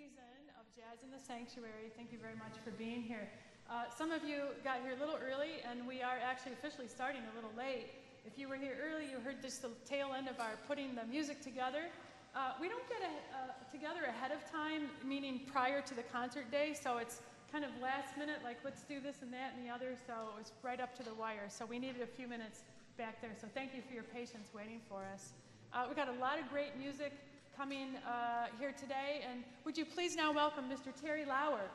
season of Jazz in the Sanctuary. Thank you very much for being here. Some of you got here a little early, and we are actually officially starting a little late. If you were here early, you heard just the tail end of our putting the music together. We don't get together ahead of time, meaning prior to the concert day, so it's kind of last minute, like let's do this and that and the other, so it was right up to the wire. So we needed a few minutes back there, so thank you for your patience waiting for us. We've got a lot of great music coming here today, and would you please now welcome Mr. Terry Lauer.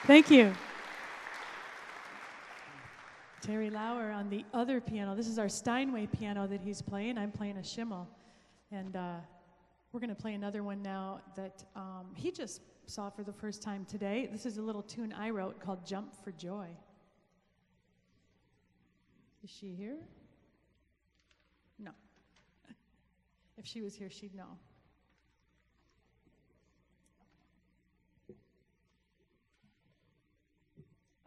Thank you. Terry Lauer on the other piano. This is our Steinway piano that he's playing. I'm playing a Schimmel. And we're going to play another one now that he just saw for the first time today. This is a little tune I wrote called Jump for Joy. Is she here? No. If she was here, she'd know.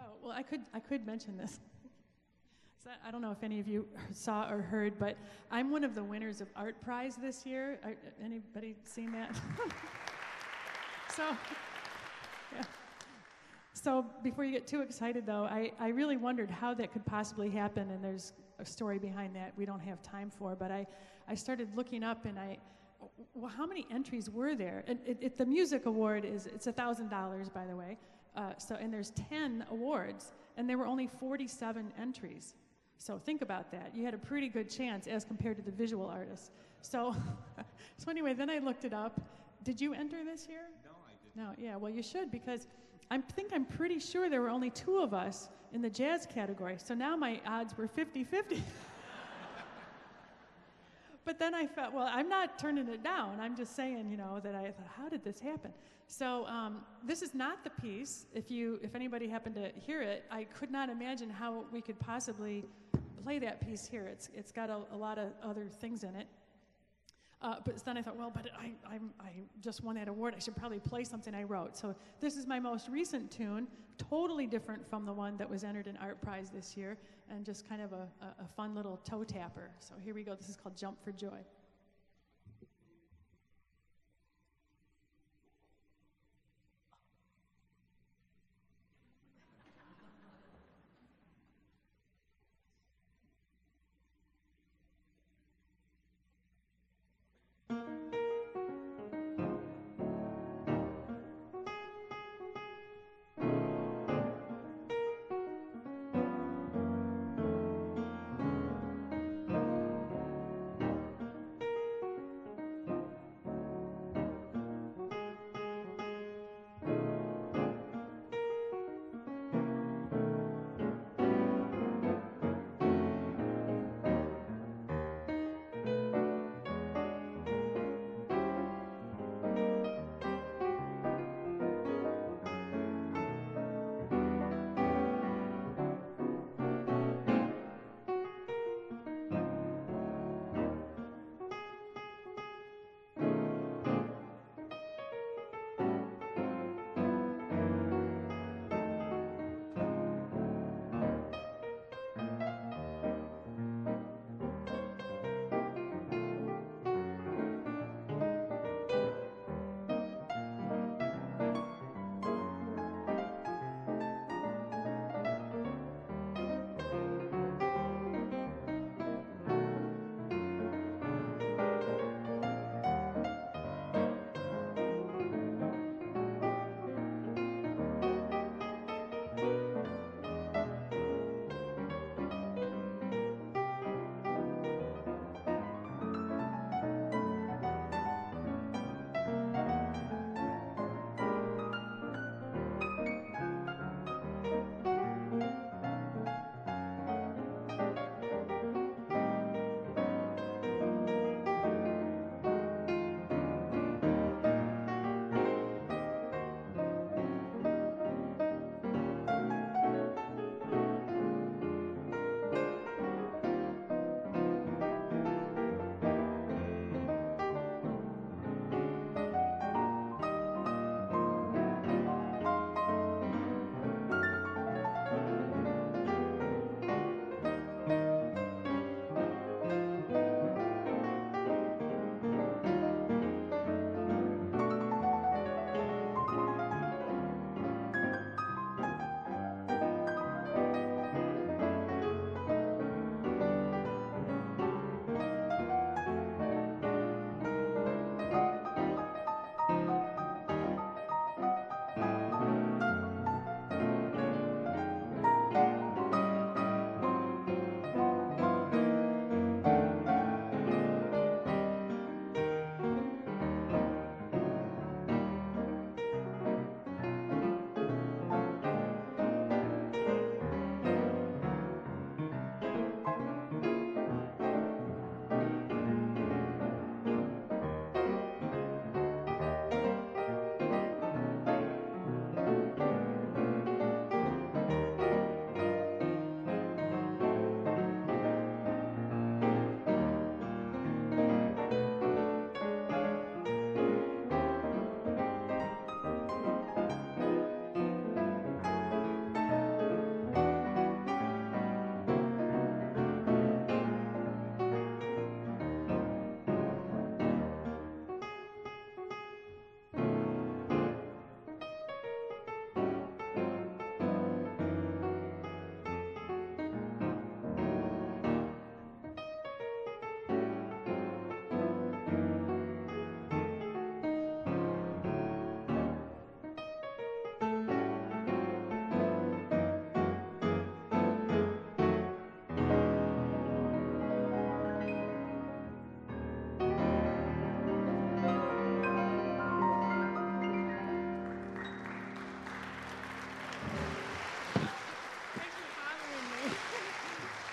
Oh, well, I could mention this. So I don't know if any of you saw or heard, but I'm one of the winners of Art Prize this year. Anybody seen that? So, yeah. So before you get too excited, though, I really wondered how that could possibly happen, and there's a story behind that we don't have time for, but I started looking up, and well, how many entries were there? The music award it's $1,000, by the way, and there's 10 awards, and there were only 47 entries. So think about that. You had a pretty good chance as compared to the visual artists. So anyway, then I looked it up. Did you enter this year? No, I didn't. No, yeah, well, you should, because I'm pretty sure there were only 2 of us in the jazz category. So now my odds were 50-50. But then I felt, well, I'm not turning it down. I'm just saying, that I thought, how did this happen? So this is not the piece. If anybody happened to hear it, I could not imagine how we could possibly play that piece here. It's got a lot of other things in it. But then I thought, well, but I just won that award. I should probably play something I wrote. So this is my most recent tune, totally different from the one that was entered in Art Prize this year, and just kind of a fun little toe tapper. So here we go. This is called Jump for Joy.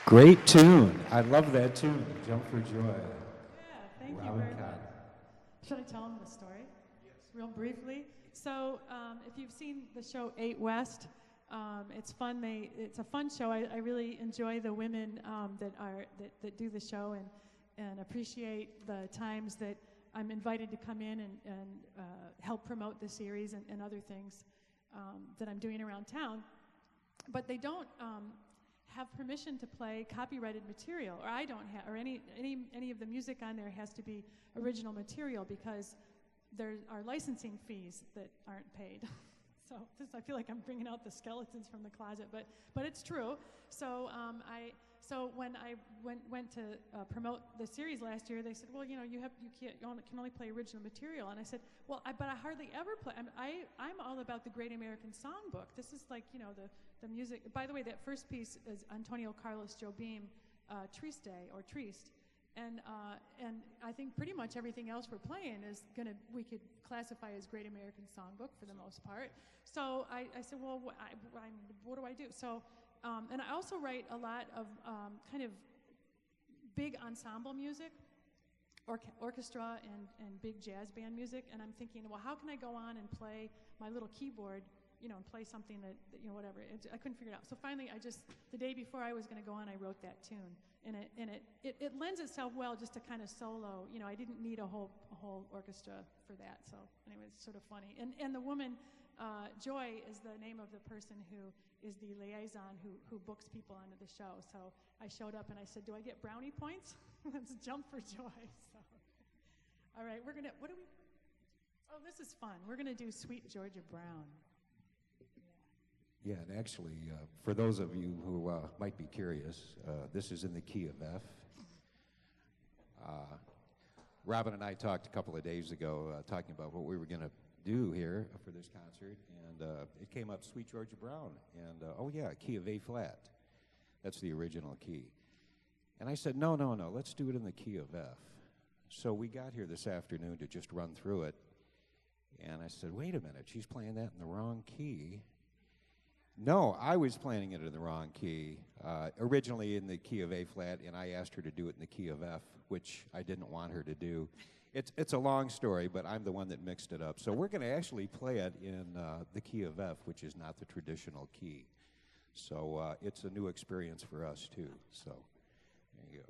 Great tune. I love that tune, Jump for Joy. Yeah, thank you Robin very Cobb. much. Should I tell them the story? Yes. Real briefly. So, if you've seen the show 8 West, it's fun. It's a fun show. I really enjoy the women that do the show and appreciate the times that I'm invited to come in and help promote the series and other things that I'm doing around town. But they don't have permission to play copyrighted material, or I don't have, or any of the music on there has to be original material because there are licensing fees that aren't paid. I feel like I'm bringing out the skeletons from the closet, but it's true. So when I went to promote the series last year, they said, well, you can only play original material, and I said, well, but I hardly ever play. I'm all about the Great American Songbook. This is like the music. By the way, that first piece is Antonio Carlos Jobim, Triste or Triste. And I think pretty much everything else we're playing we could classify as Great American Songbook for the most part. So I said, well, what do I do? So, and I also write a lot of kind of big ensemble music, orchestra and big jazz band music. And I'm thinking, well, how can I go on and play my little keyboard, and play something that whatever. I couldn't figure it out. So finally, the day before I was going to go on, I wrote that tune. And it lends itself well just to kind of solo. I didn't need a whole orchestra for that. So anyway, it's sort of funny. And the woman, Joy, is the name of the person who is the liaison who books people onto the show. So I showed up and I said, do I get brownie points? Let's jump for joy. So, all right, what do we? Oh, this is fun. We're going to do Sweet Georgia Brown. Yeah, and actually, for those of you who might be curious, this is in the key of F. Robin and I talked a couple of days ago talking about what we were going to do here for this concert, and it came up Sweet Georgia Brown, and oh yeah, key of A flat. That's the original key. And I said, no, let's do it in the key of F. So we got here this afternoon to just run through it, and I said, wait a minute, she's playing that in the wrong key. No, I was playing it in the wrong key, originally in the key of A flat, and I asked her to do it in the key of F, which I didn't want her to do. It's a long story, but I'm the one that mixed it up. So we're going to actually play it in the key of F, which is not the traditional key. So it's a new experience for us, too. So there you go.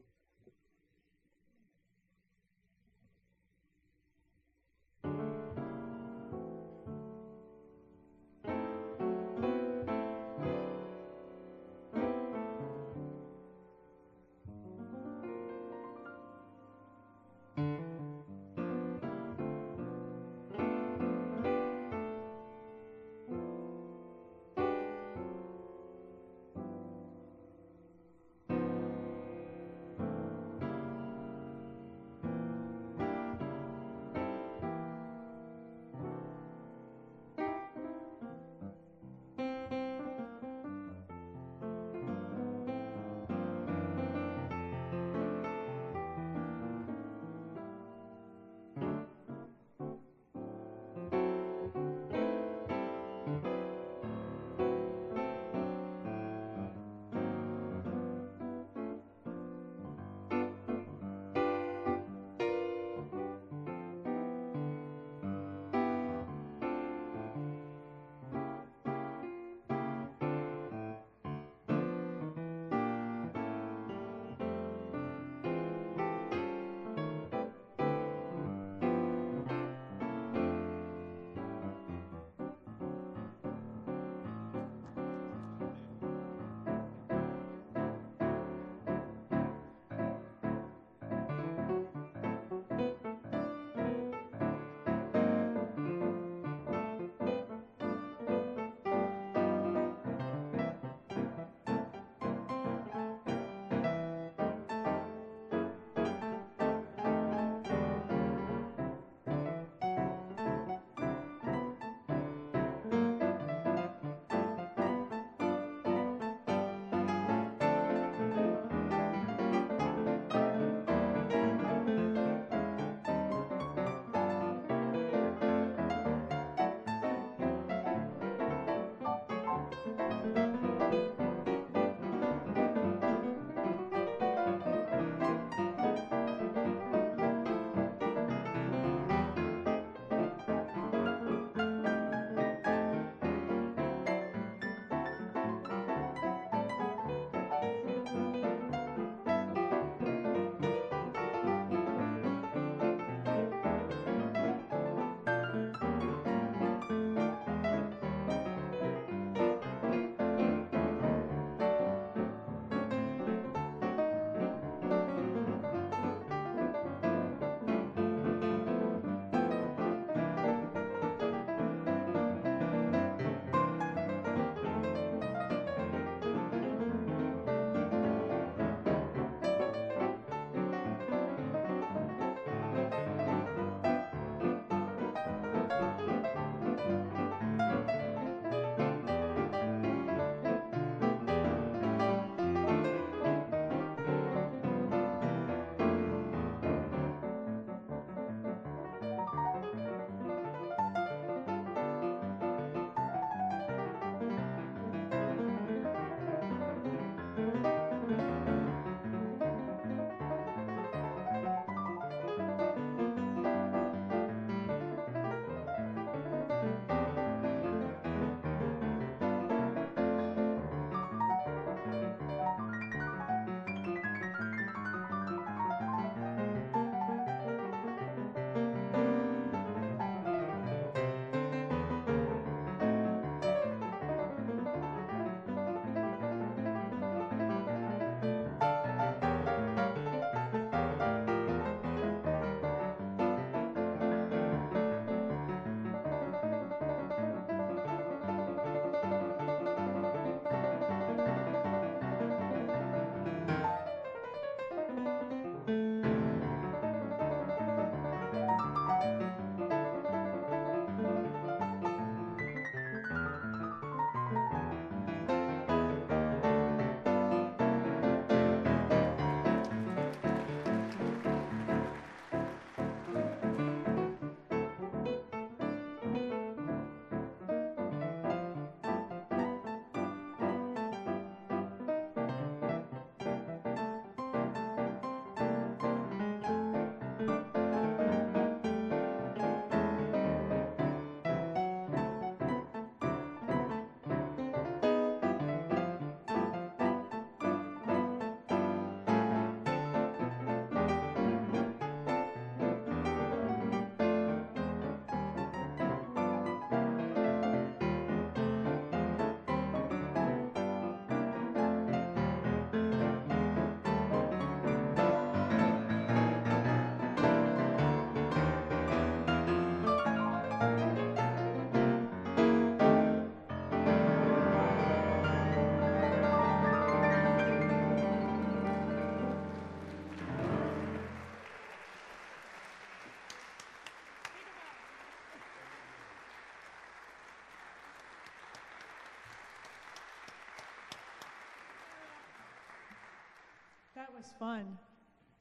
That was fun.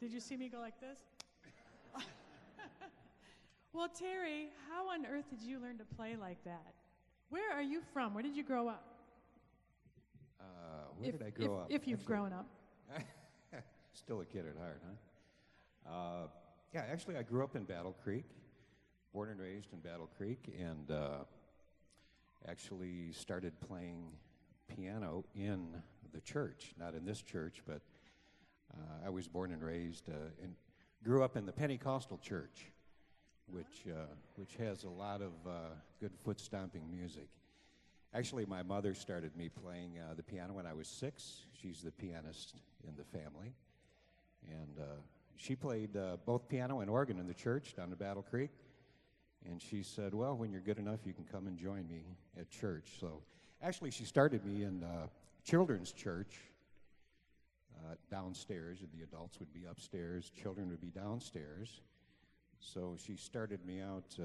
Did you see me go like this? Well, Terry, how on earth did you learn to play like that? Where are you from? Where did you grow up? Where did I grow up? If you've grown up. Still a kid at heart, huh? Yeah, actually, I grew up in Battle Creek, born and raised in Battle Creek, and actually started playing piano in the church, not in this church, but I was born and raised and grew up in the Pentecostal church, which has a lot of good foot-stomping music. Actually, my mother started me playing the piano when I was 6. She's the pianist in the family. And she played both piano and organ in the church down in Battle Creek. And she said, well, when you're good enough, you can come and join me at church. So actually, she started me in children's church downstairs, and the adults would be upstairs, children would be downstairs. So she started me out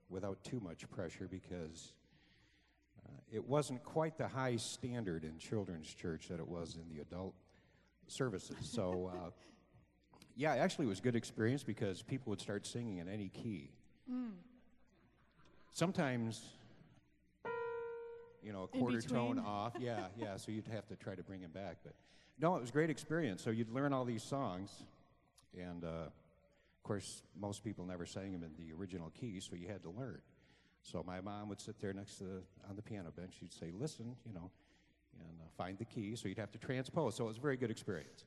without too much pressure because it wasn't quite the high standard in children's church that it was in the adult services. So, yeah, actually it was a good experience because people would start singing in any key. Sometimes, you know, a quarter tone off. Yeah, so you'd have to try to bring it back. But no, it was a great experience. So you'd learn all these songs, and of course, most people never sang them in the original key, so you had to learn. So my mom would sit there on the piano bench. She'd say, listen, you know, and find the key. So you'd have to transpose. So it was a very good experience.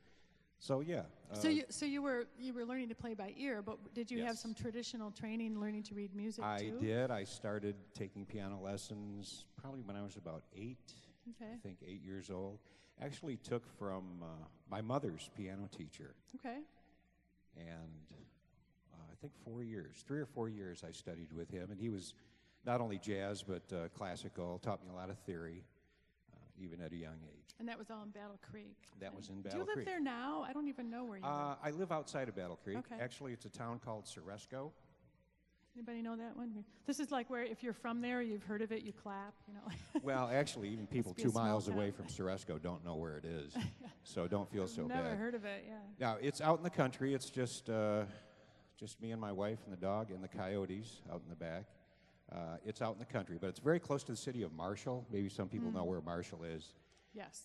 So, yeah. So you were learning to play by ear, but did you have some traditional training learning to read music, too? I did. I started taking piano lessons probably when I was about 8. Okay. I think 8 years old. Actually took from my mother's piano teacher. Okay. And I think 3 or 4 years I studied with him. And he was not only jazz, but classical, taught me a lot of theory, even at a young age. And that was all in Battle Creek? That was in Battle Creek. Do you live there now? I don't even know where you live. I live outside of Battle Creek. Okay. Actually, it's a town called Ceresco. Anybody know that one? This is like where if you're from there, you've heard of it, you clap, you know. Well, actually, even people Must be a 2 miles small away town. from Ceresco don't know where it is, so don't feel so Never bad. heard of it, yeah. Now, it's out in the country. It's just me and my wife and the dog and the coyotes out in the back. It's out in the country, but it's very close to the city of Marshall. Maybe some people know where Marshall is. Yes.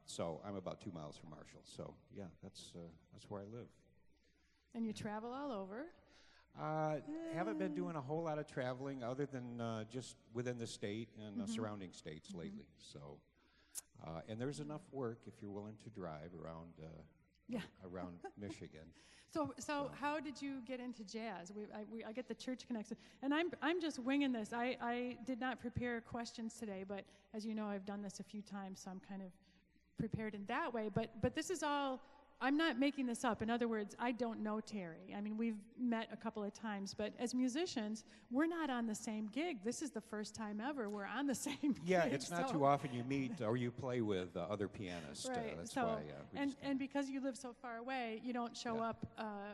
So I'm about 2 miles from Marshall. So yeah, that's where I live. And you travel all over? Haven't been doing a whole lot of traveling other than just within the state and surrounding states lately. So, and there's enough work if you're willing to drive around around Michigan. So how did you get into jazz? I get the church connection, and I'm just winging this. I did not prepare questions today, but as you know, I've done this a few times, so I'm kind of prepared in that way. But this is all. I'm not making this up. In other words, I don't know Terry. I mean, we've met a couple of times, but as musicians, we're not on the same gig. This is the first time ever we're on the same gig. Yeah, it's not too often you meet or you play with other pianists. Right. That's so, why. And because you live so far away, you don't show up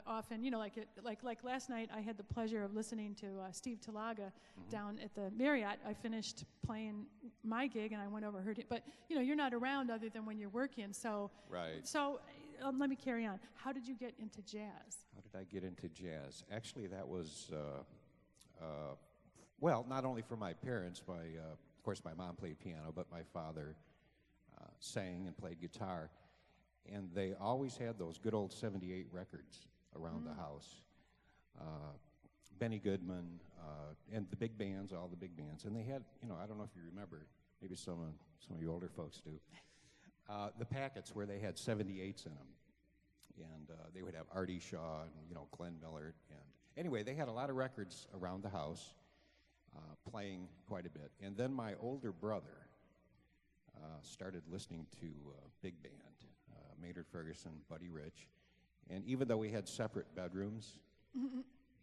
often. You know, like last night, I had the pleasure of listening to Steve Talaga down at the Marriott. I finished playing my gig, and I went over heard it. But you know, you're not around other than when you're working. So right. So. Let me carry on. How did you get into jazz? How did I get into jazz? Actually, that was, well, not only for my parents. Of course, my mom played piano, but my father sang and played guitar. And they always had those good old 78 records around the house. Benny Goodman, and the big bands, all the big bands. And they had, you know, I don't know if you remember, maybe some of you older folks do. The packets where they had 78s in them, and they would have Artie Shaw and Glenn Miller, and anyway, they had a lot of records around the house, playing quite a bit. And then my older brother started listening to big band, Maynard Ferguson, Buddy Rich, and even though we had separate bedrooms,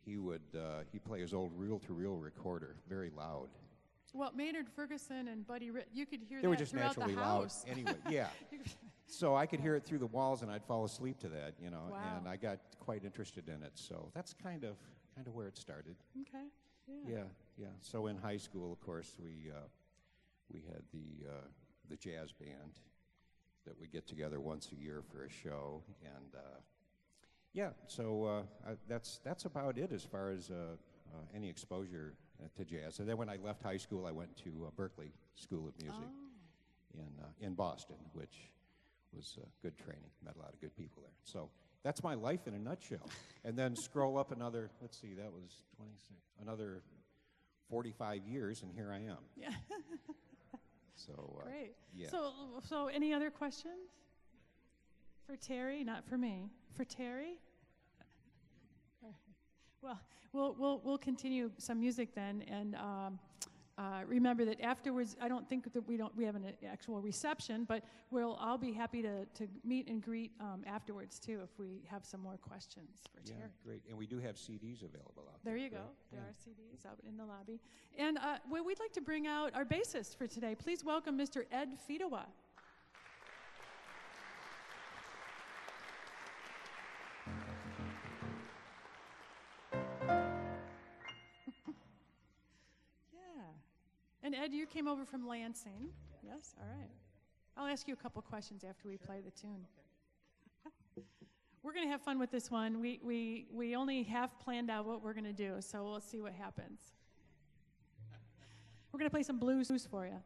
he'd play his old reel-to-reel recorder very loud. Well, Maynard Ferguson and Buddy Rich, you could hear they were that just throughout naturally the loud house. anyway. Yeah. So I could hear it through the walls, and I'd fall asleep to that, Wow. and I got quite interested in it. So that's kind of where it started. Okay. Yeah. So in high school, of course, we had the jazz band, that we get together once a year for a show, and yeah, so that's about it as far as any exposure to jazz. And then when I left high school, I went to Berklee School of Music in Boston, which was good training. Met a lot of good people there. So that's my life in a nutshell. And then scroll up another, let's see, that was 26, another 45 years, and here I am. Yeah. So Great. yeah. So any other questions for Terry? Not for me. For Terry? Well, we'll continue some music then, and remember that afterwards, I don't think that we have an actual reception, but I'll be happy to meet and greet afterwards too if we have some more questions for Terry. Yeah, great. And we do have CDs available out there. There you go. There are CDs out in the lobby. And we'd like to bring out our bassist for today. Please welcome Mr. Ed Fedewa. And Ed, you came over from Lansing. Yes? All right. I'll ask you a couple questions after we play the tune. We're going to have fun with this one. We only half planned out what we're going to do, so we'll see what happens. We're going to play some blues for you.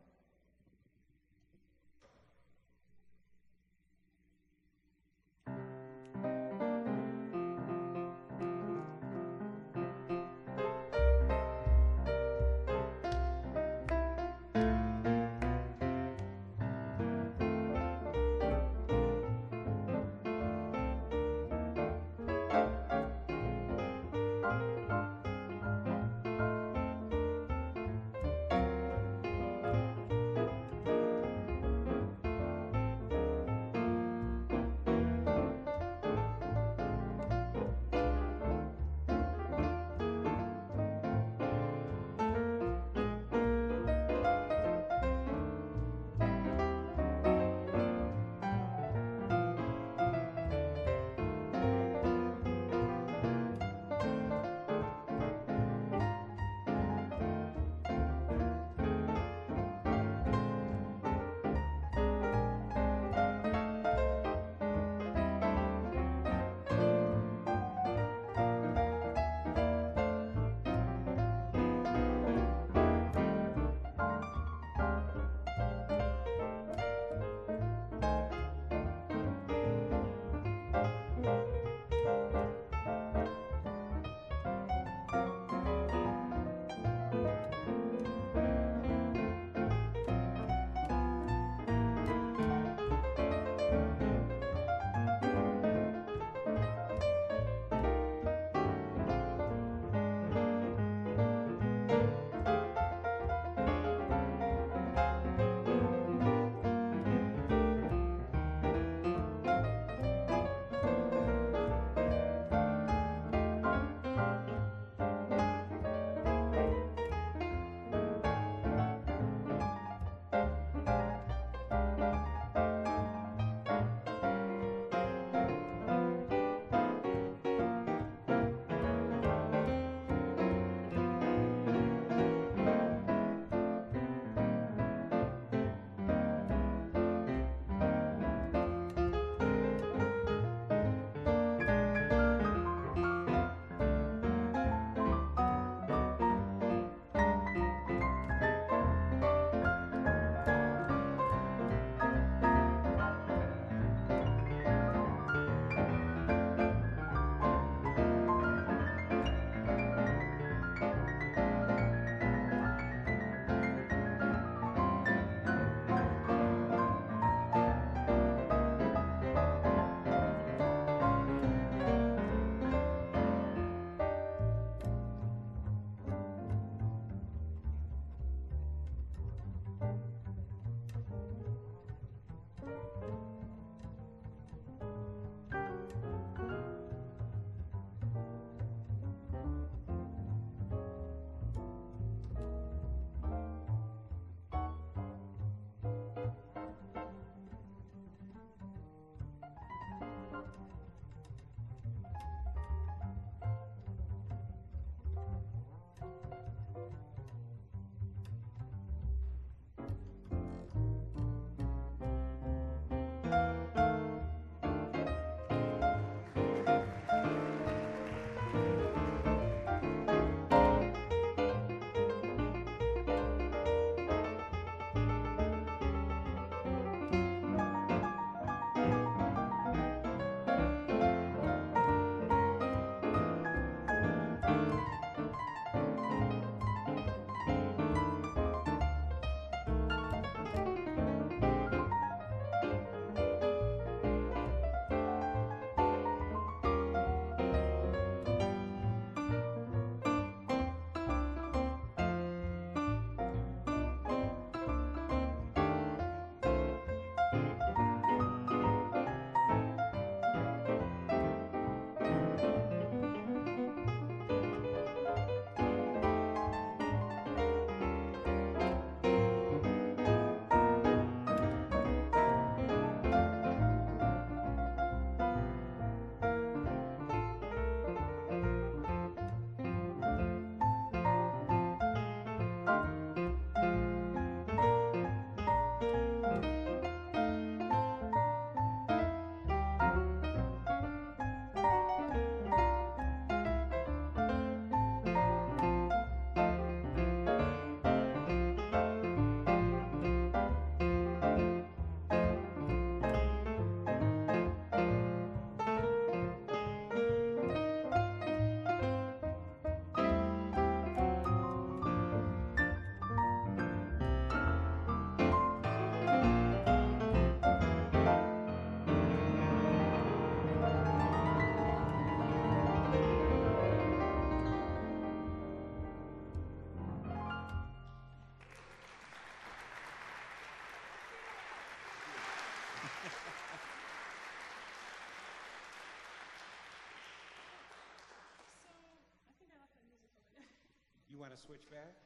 You want to switch back?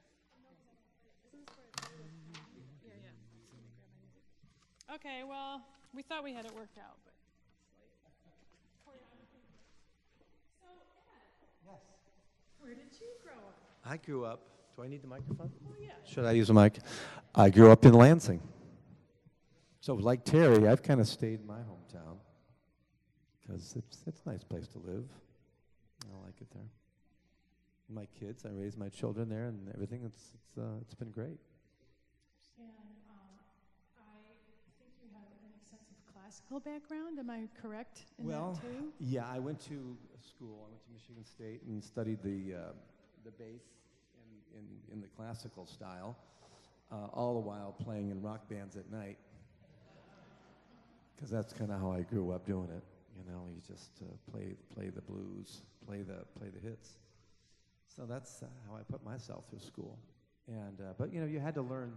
Okay, well, we thought we had it worked out, but so, Ed, Yes. where did you grow up? I grew up. Do I need the microphone? Oh, yeah. Should I use a mic? I grew up in Lansing. So, like Terry, I've kind of stayed in my hometown because it's a nice place to live. I like it there. My kids, I raised my children there, and everything. It's been great. And I think you have an extensive classical background. Am I correct in that too? Yeah, I went to school. I went to Michigan State and studied the bass in the classical style, all the while playing in rock bands at night. Because that's kind of how I grew up doing it. You know, you just play the blues, play the hits. So that's how I put myself through school. And but you had to learn.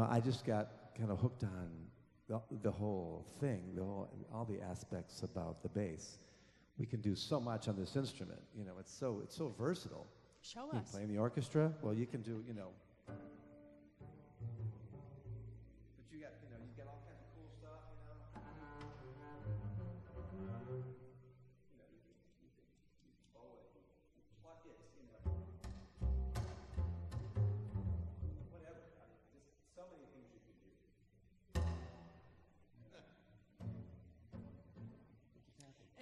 I just got kind of hooked on the whole thing, all the aspects about the bass. We can do so much on this instrument. It's so versatile. Show You us. play in the orchestra. Well, you can do. But you got all kinds of cool stuff. Whatever. Just so many things you can do.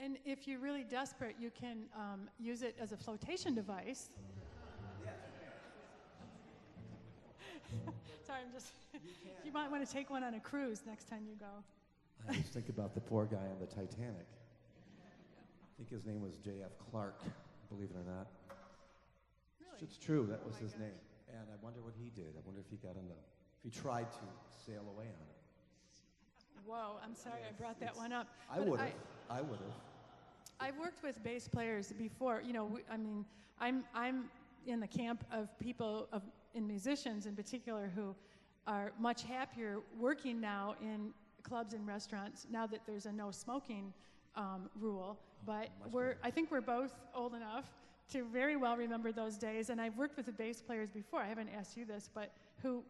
And if you're really desperate, you can use it as a flotation device. Sorry, you might want to take one on a cruise next time you go. I just think about the poor guy on the Titanic. I think his name was J.F. Clark, believe it or not. Really? It's true, that was my his gosh. name. And I wonder what he did. I wonder if he tried to sail away on it. Whoa, I'm sorry I brought that one up. I But would have. I would have. I've worked with bass players before. I'm in the camp of people in musicians in particular who are much happier working now in clubs and restaurants now that there's a no smoking rule. But I think we're both old enough to very well remember those days. And I've worked with the bass players before. I haven't asked you this, but who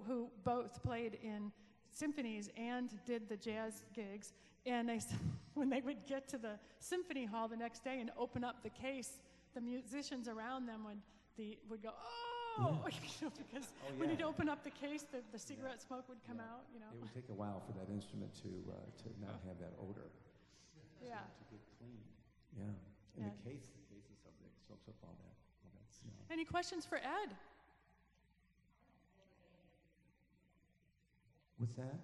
both played in symphonies and did the jazz gigs. And when they would get to the symphony hall the next day and open up the case, the musicians around them would go, oh, because when you'd open up the case, the cigarette smoke would come out. It would take a while for that instrument to not have that odor. Yeah. To get clean. Yeah. And Yeah. the case is something that soaks up all that smell. Any questions for Ed? What's that?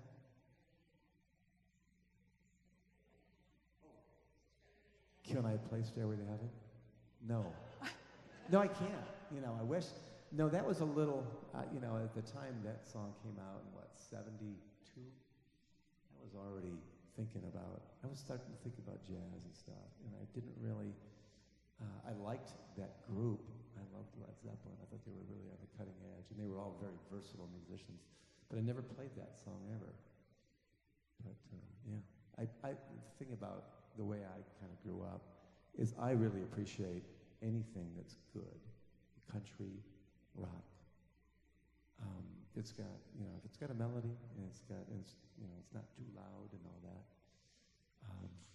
Can I play Stairway to Heaven? No. No, I can't. I wish. No, that was a little, at the time that song came out in, 72? I was already I was starting to think about jazz and stuff, and I didn't really, I liked that group. I loved Led Zeppelin. I thought they were really on the cutting edge, and they were all very versatile musicians, but I never played that song ever. But, yeah. The thing about the way I kind of grew up is I really appreciate anything that's good, country, rock. It's got, if it's got a melody and it's not too loud and all that.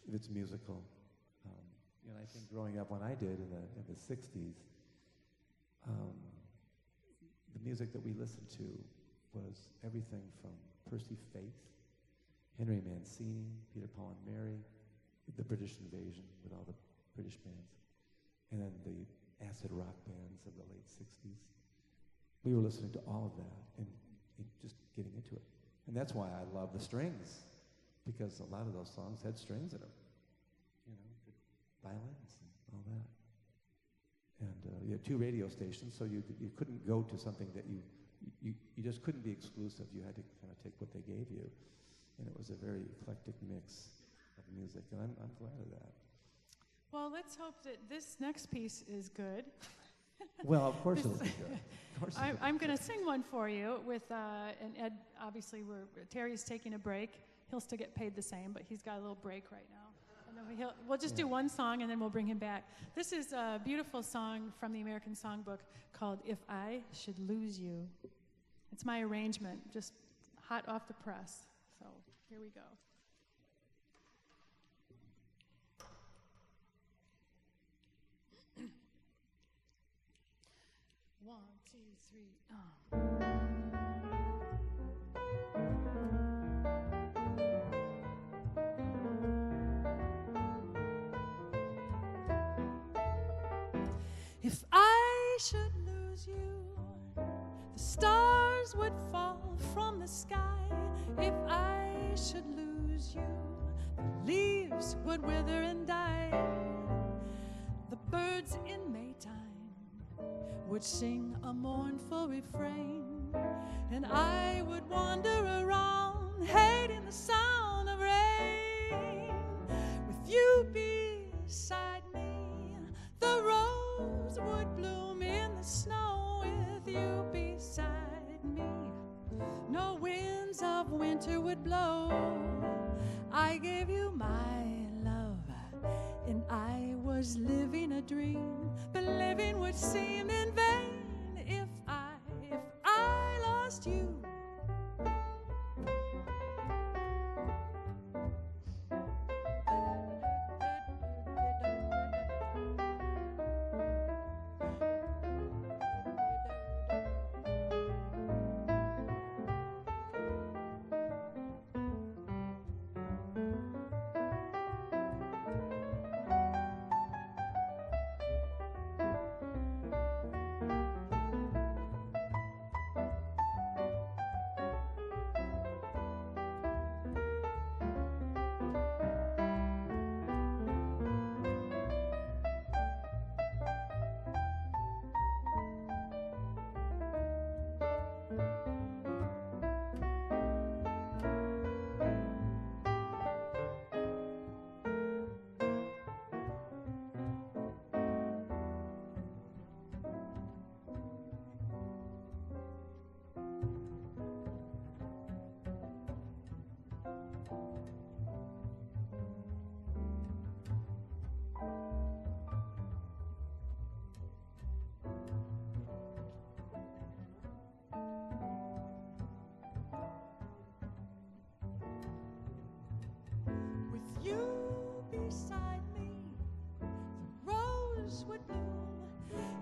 If it's musical, I think growing up when I did in the 60s, the music that we listened to was everything from Percy Faith, Henry Mancini, Peter, Paul and Mary, the British Invasion with all the British bands, and then the acid rock bands of the late 60s. We were listening to all of that and just getting into it. And that's why I love the strings, because a lot of those songs had strings in them, violins and all that. And you had 2 radio stations, so you couldn't go to something that you just couldn't be exclusive. You had to kind of take what they gave you. And it was a very eclectic mix of music, and I'm glad of that. Well, let's hope that this next piece is good. Well, of course it'll be good. Of course it'll be I'm going to good. sing one for you with, and Ed, obviously, Terry's taking a break. He'll still get paid the same, but he's got a little break right now. And then we'll just do one song, and then we'll bring him back. This is a beautiful song from the American Songbook called If I Should Lose You. It's my arrangement, just hot off the press. So here we go. One, two, three. If I should lose you, the stars would fall from the sky. If I should lose you, the leaves would wither and die. The birds in Maytime would sing a mournful refrain, and I would wander around, hating the sound of rain. With you beside me, the rose would bloom in the snow. With you beside me, no winds of winter would blow. I gave you my love, and I was living a dream, but living would seem in vain if I lost you.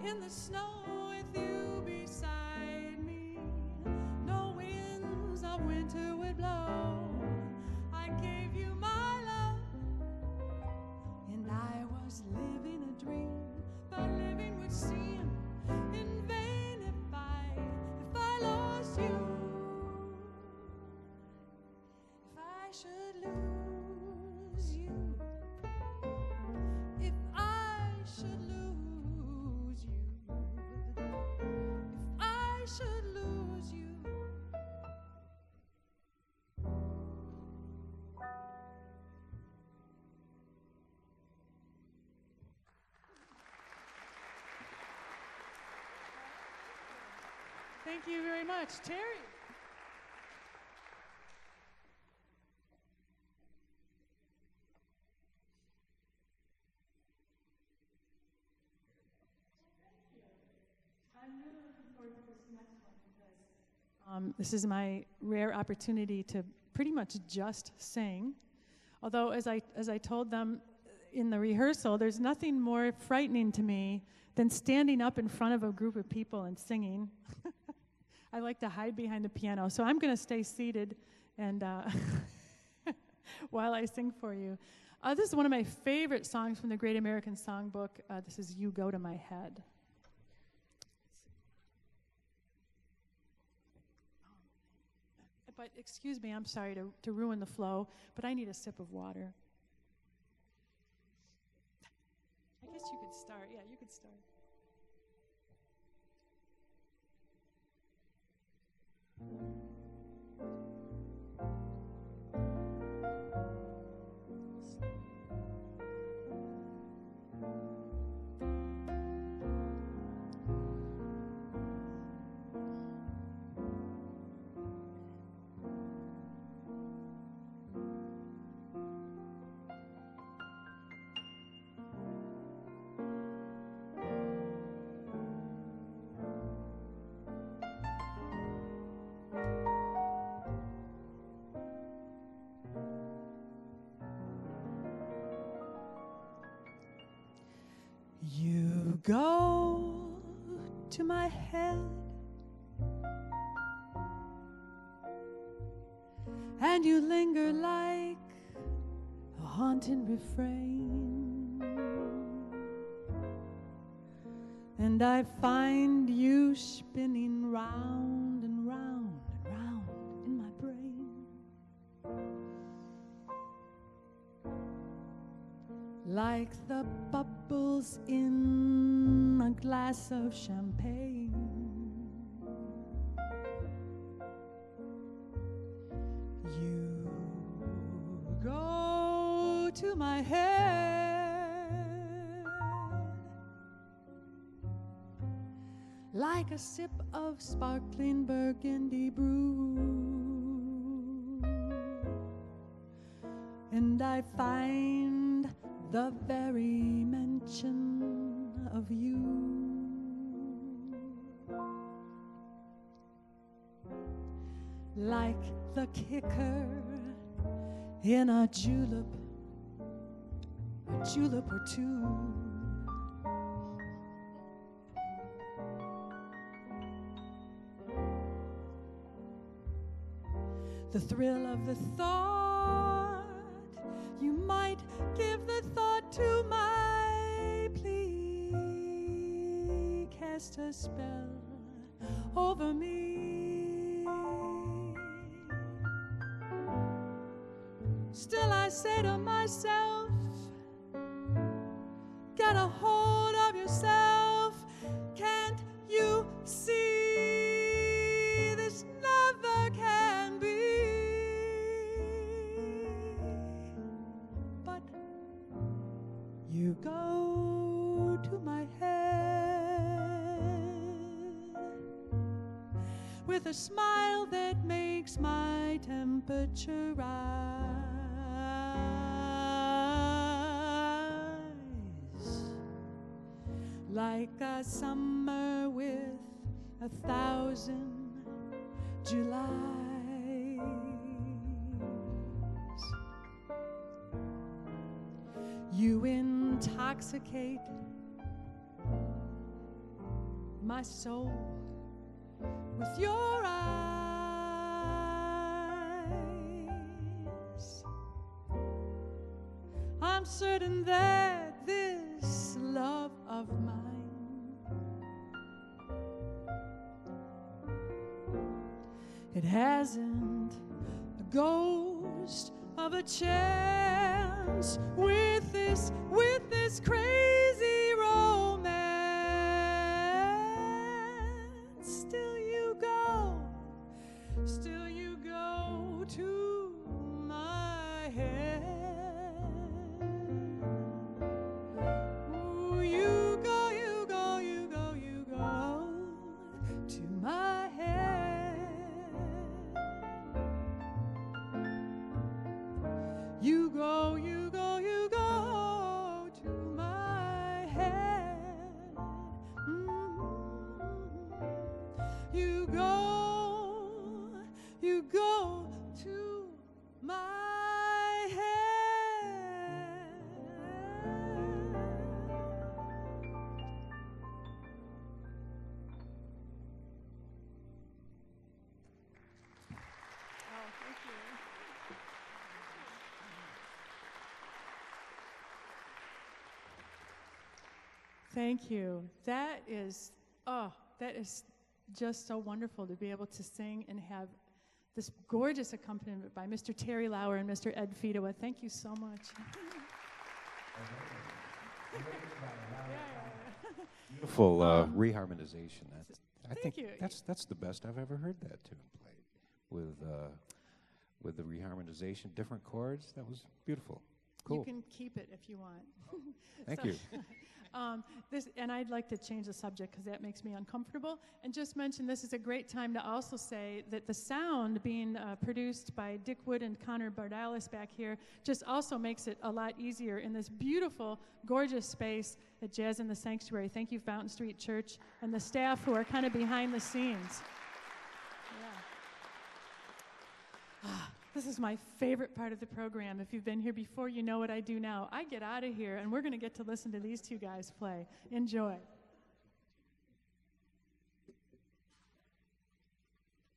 In the snow, with you beside me, no winds of winter would blow. I gave you my love, and I was living a dream, but living would seem in vain if I lost you. If I should lose you, if I should lose you, if I should lose you. Thank you very much, Terry. I'm really looking forward to this next one because this is my rare opportunity to pretty much just sing. Although, as I told them in the rehearsal, there's nothing more frightening to me than standing up in front of a group of people and singing. I like to hide behind the piano, so I'm going to stay seated and while I sing for you. This is one of my favorite songs from the Great American Songbook. This is "You Go to My Head." But excuse me, I'm sorry to ruin the flow, but I need a sip of water. I guess you could start. Yeah, you could start. You go to my head and you linger like a haunting refrain, and I find you spinning round and round and round in my brain, like the bubbles in a glass of champagne. You go to my head like a sip of sparkling burgundy brew, and I find the very mention of you like the kicker in a julep or two. The thrill of the thought, you might give the thought to my plea, cast a spell over me. Still I say to myself, get a hold of yourself. Can't you see this never can be? But you go to my head with a smile that makes my temperature rise, like a summer with 1,000 Julys. You intoxicate my soul with your eyes. I'm certain that this love of mine, it hasn't a ghost of a chance with this crazy romance. Still you go to my head. Ooh, you go to my head. You go to my head. You go to my head. Oh, thank you. Thank you. That is just so wonderful to be able to sing and have this gorgeous accompaniment by Mr. Terry Lauer and Mr. Ed Fedewa. Thank you so much. Beautiful reharmonization. I Thank think you. that's the best I've ever heard that tune played with the reharmonization, different chords. That was beautiful. Cool. You can keep it if you want. Thank So- you. And I'd like to change the subject because that makes me uncomfortable. And just mention this is a great time to also say that the sound being produced by Dick Wood and Connor Bardalis back here just also makes it a lot easier in this beautiful, gorgeous space at Jazz in the Sanctuary. Thank you, Fountain Street Church, and the staff who are kind of behind the scenes. Yeah. This is my favorite part of the program. If you've been here before, you know what I do now. I get out of here, and we're going to get to listen to these two guys play. Enjoy.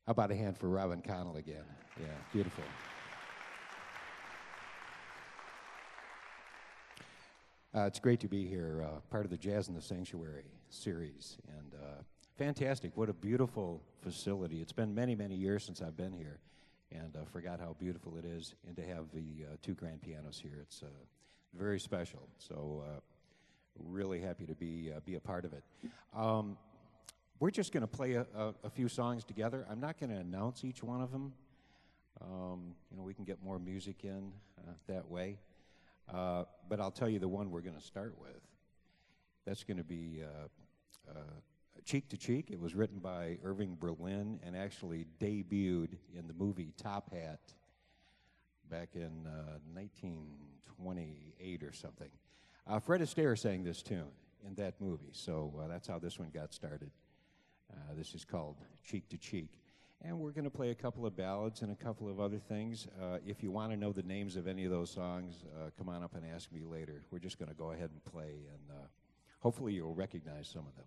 How about a hand for Robin Connell again? Yeah, beautiful. It's great to be here, part of the Jazz in the Sanctuary series, and fantastic. What a beautiful facility. It's been many, many years since I've been here, and forgot how beautiful it is, and to have the two grand pianos here, it's very special. So really happy to be a part of it. We're just going to play a few songs together. I'm not going to announce each one of them. We can get more music in that way. But I'll tell you the one we're going to start with. That's going to be Cheek to Cheek. It was written by Irving Berlin and actually debuted in the movie Top Hat back in 1928 or something. Fred Astaire sang this tune in that movie, so that's how this one got started. This is called Cheek to Cheek. And we're going to play a couple of ballads and a couple of other things. If you want to know the names of any of those songs, come on up and ask me later. We're just going to go ahead and play, and hopefully you'll recognize some of them.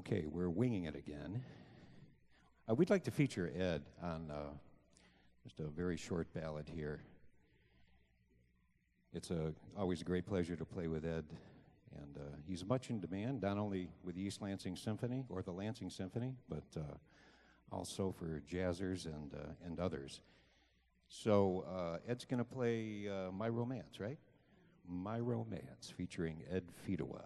Okay, we're winging it again. We'd like to feature Ed on just a very short ballad here. It's always a great pleasure to play with Ed, and he's much in demand, not only with the East Lansing Symphony or the Lansing Symphony, but also for jazzers and others. So Ed's going to play My Romance, right? My Romance, featuring Ed Fedewa.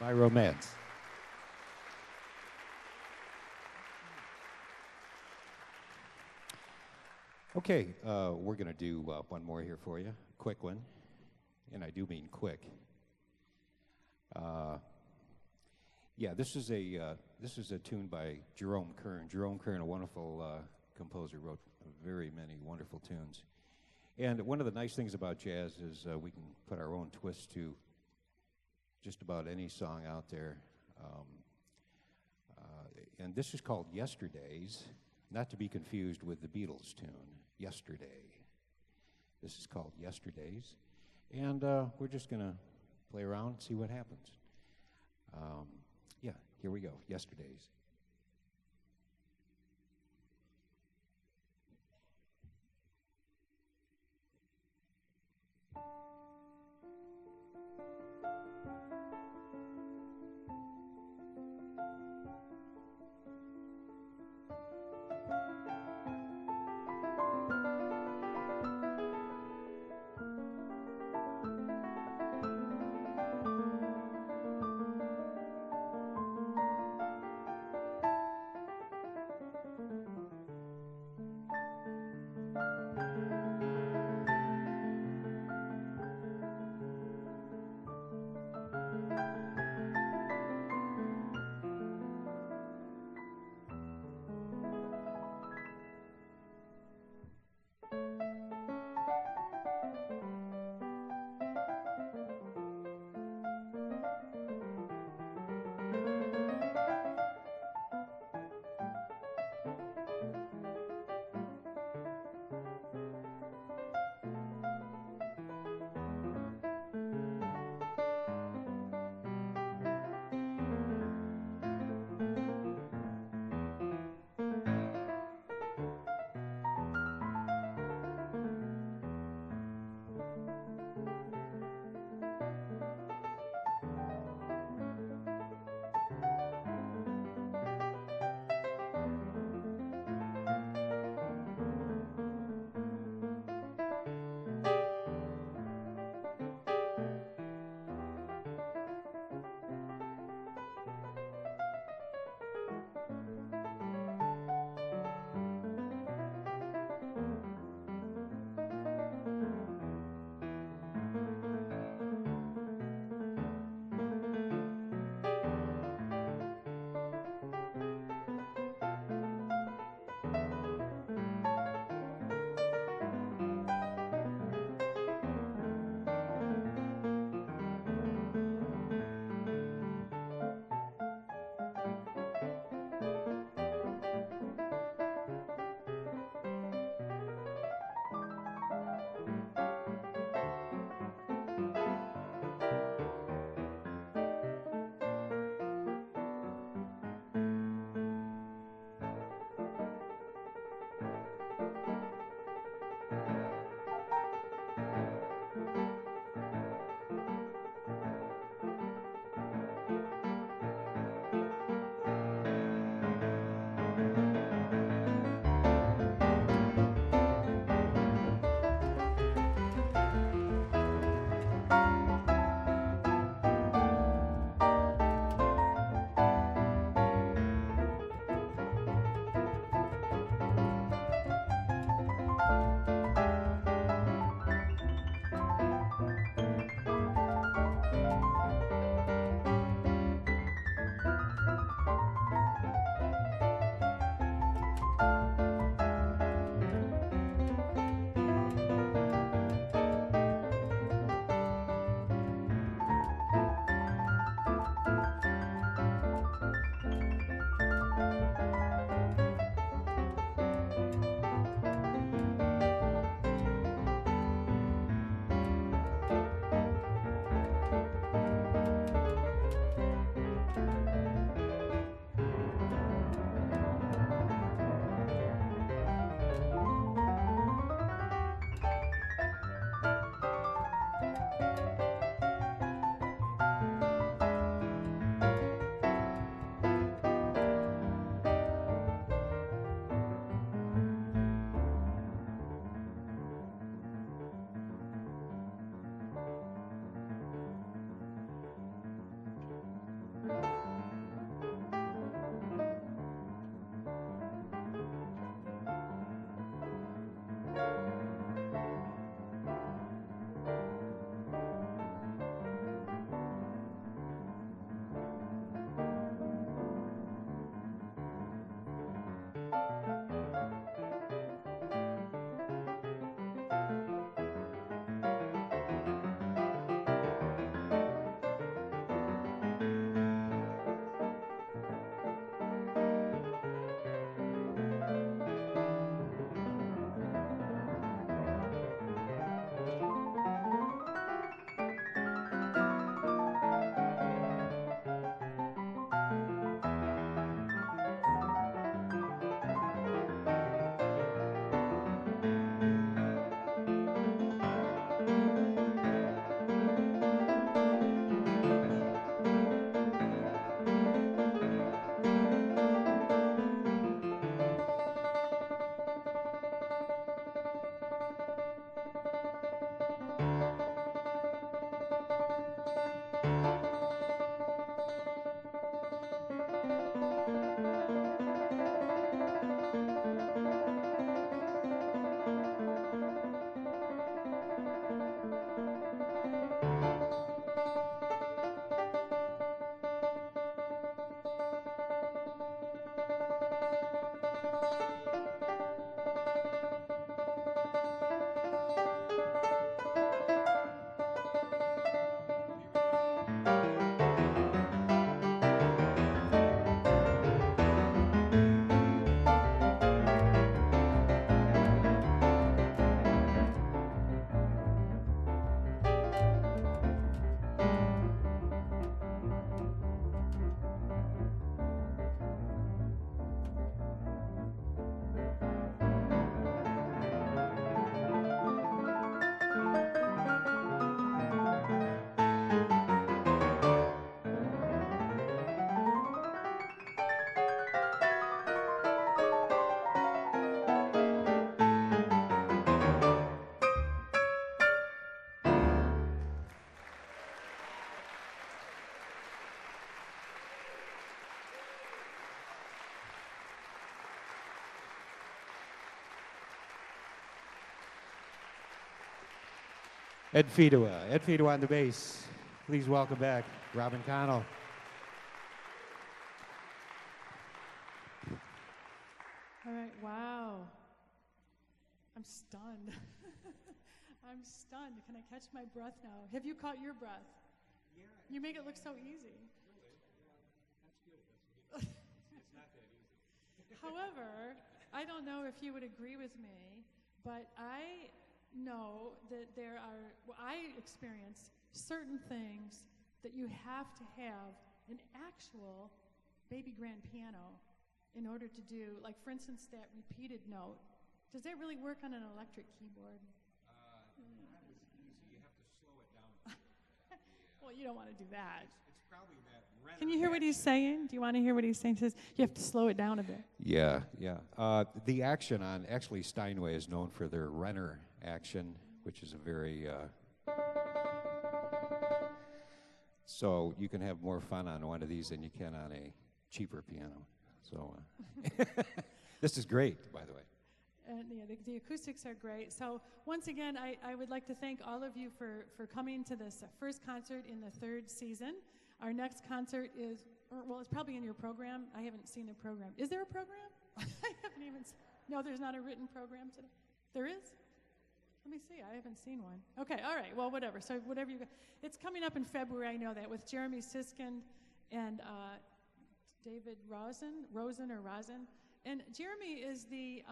My Romance. Okay, we're going to do one more here for you, quick one, and I do mean quick. Yeah, this is a tune by Jerome Kern. Jerome Kern, a wonderful composer, wrote very many wonderful tunes. And one of the nice things about jazz is we can put our own twist to just about any song out there. And this is called Yesterdays, not to be confused with the Beatles tune, Yesterday. This is called Yesterdays. And we're just going to play around and see what happens. Yeah, here we go, Yesterdays. Ed Fidua on the bass. Please welcome back Robin Connell. All right, wow. I'm stunned. I'm stunned. Can I catch my breath now? Have you caught your breath? Yeah. You make it look so easy. That's good. It's not that easy. However, I don't know if you would agree with me, but I know that I experience certain things that you have to have an actual baby grand piano in order to do, like for instance, that repeated note. Does that really work on an electric keyboard? Not as easy. You have to slow it down. Well, you don't want to do that. It's probably that. Can you hear what he's saying? Do you want to hear what he's saying? He says you have to slow it down a bit. Yeah. The action on, actually Steinway is known for their Renner action, which is a very, so you can have more fun on one of these than you can on a cheaper piano. So this is great, by the way. And yeah, the acoustics are great. So once again, I would like to thank all of you for coming to this first concert in the third season. Our next concert is, well, it's probably in your program. I haven't seen a program. Is there a program? I haven't even no, there's not a written program today. There is? Let me see. I haven't seen one. Okay, all right. Well, whatever. So whatever you got. It's coming up in February, I know that, with Jeremy Siskind and David Rosen. And Jeremy is the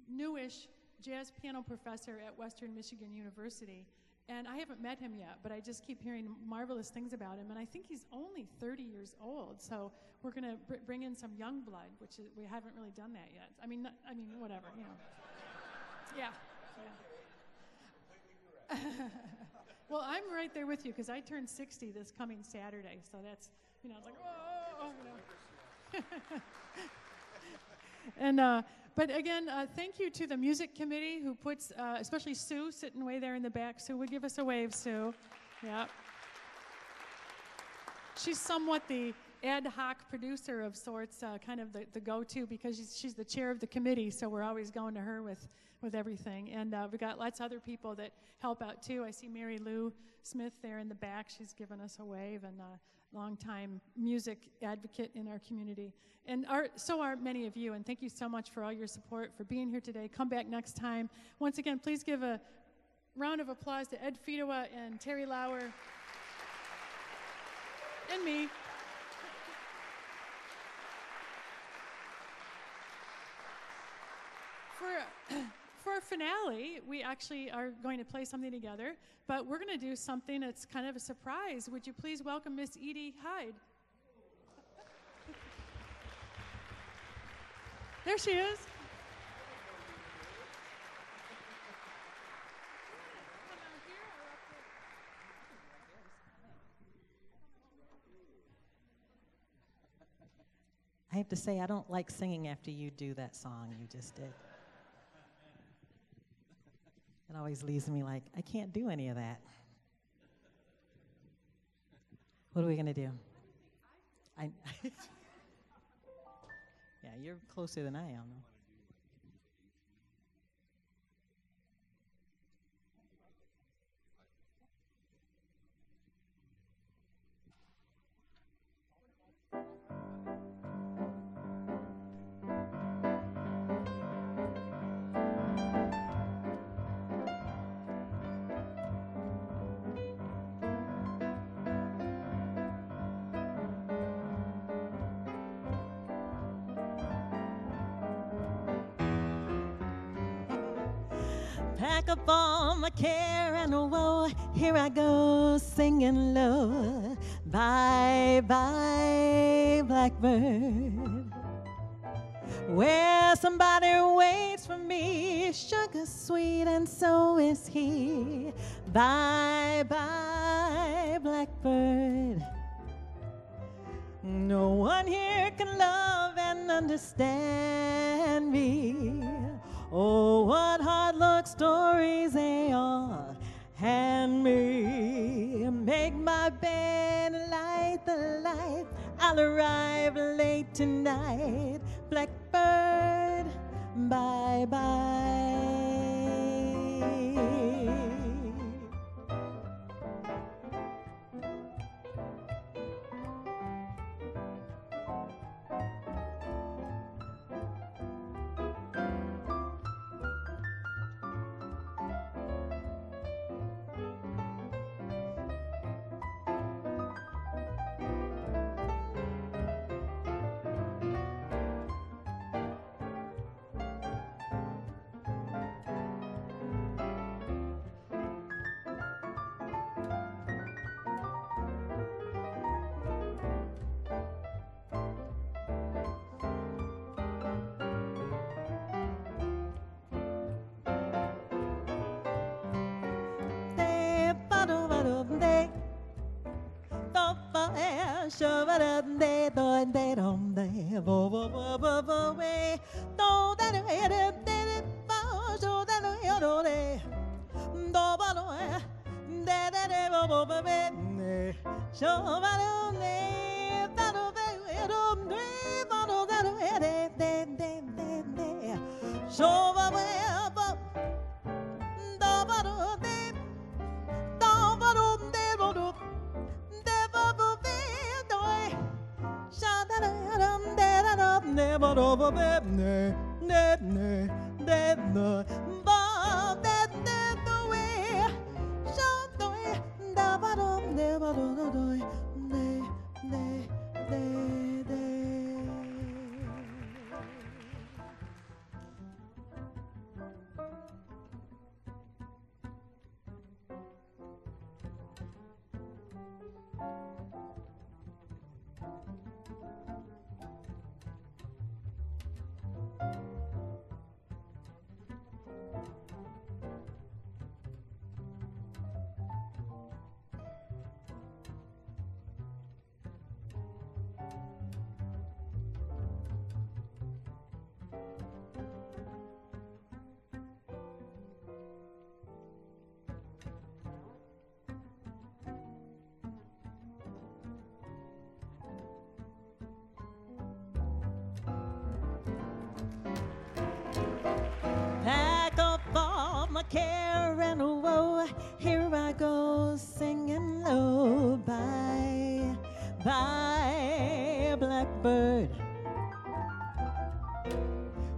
newish jazz piano professor at Western Michigan University. And I haven't met him yet, but I just keep hearing marvelous things about him. And I think he's only 30 years old. So we're going to bring in some young blood, which we haven't really done that yet. I mean, whatever, you know. Yeah. Well, I'm right there with you because I turned 60 this coming Saturday. So that's, it's like, And, but again, thank you to the music committee who puts, especially Sue sitting way there in the back. Sue would give us a wave, Sue. Yeah. She's somewhat the ad hoc producer of sorts, kind of the go-to because she's the chair of the committee, so we're always going to her with everything. And we've got lots of other people that help out too. I see Mary Lou Smith there in the back. She's given us a wave, and longtime music advocate in our community. And so are many of you, and thank you so much for all your support, for being here today. Come back next time. Once again, please give a round of applause to Ed Fidua and Terry Lauer and me. For our finale, we actually are going to play something together, but we're going to do something that's kind of a surprise. Would you please welcome Miss Edie Hyde? There she is. I have to say, I don't like singing after you do that song you just did. It always leaves me like, I can't do any of that. What are we going to do? Yeah, you're closer than I am. Pack up all my care and woe, here I go singing low. Bye, bye, blackbird, where somebody waits for me, sugar sweet and so is he. Bye, bye, blackbird, no one here can love and understand me. Oh, what hard luck stories they all hand me. Make my bed, light the light, I'll arrive late tonight. Blackbird, bye-bye. Pack up all my care and woe. Here I go singing low. Bye, bye, blackbird.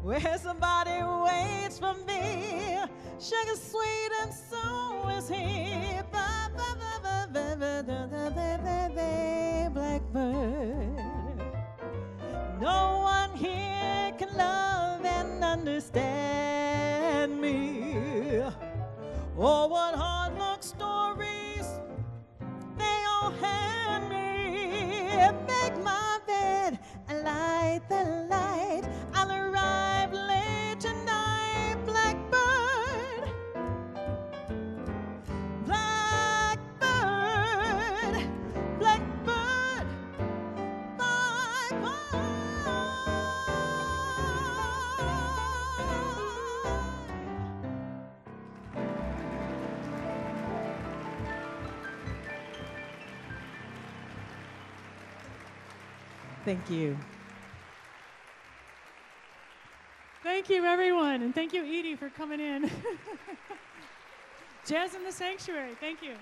Where somebody waits for me. Sugar sweet and so is he. Bye, bye, bye, bye, bye, bye, bye, bye, bye, bye, bye, blackbird. No one here can love and understand me. Oh, what hard luck stories they all hand me. Make my bed and light the light. I'll arrive late tonight, blackbird. Blackbird, blackbird, bye bye. Thank you. Thank you, everyone, and thank you, Edie, for coming in. Jazz in the Sanctuary, thank you.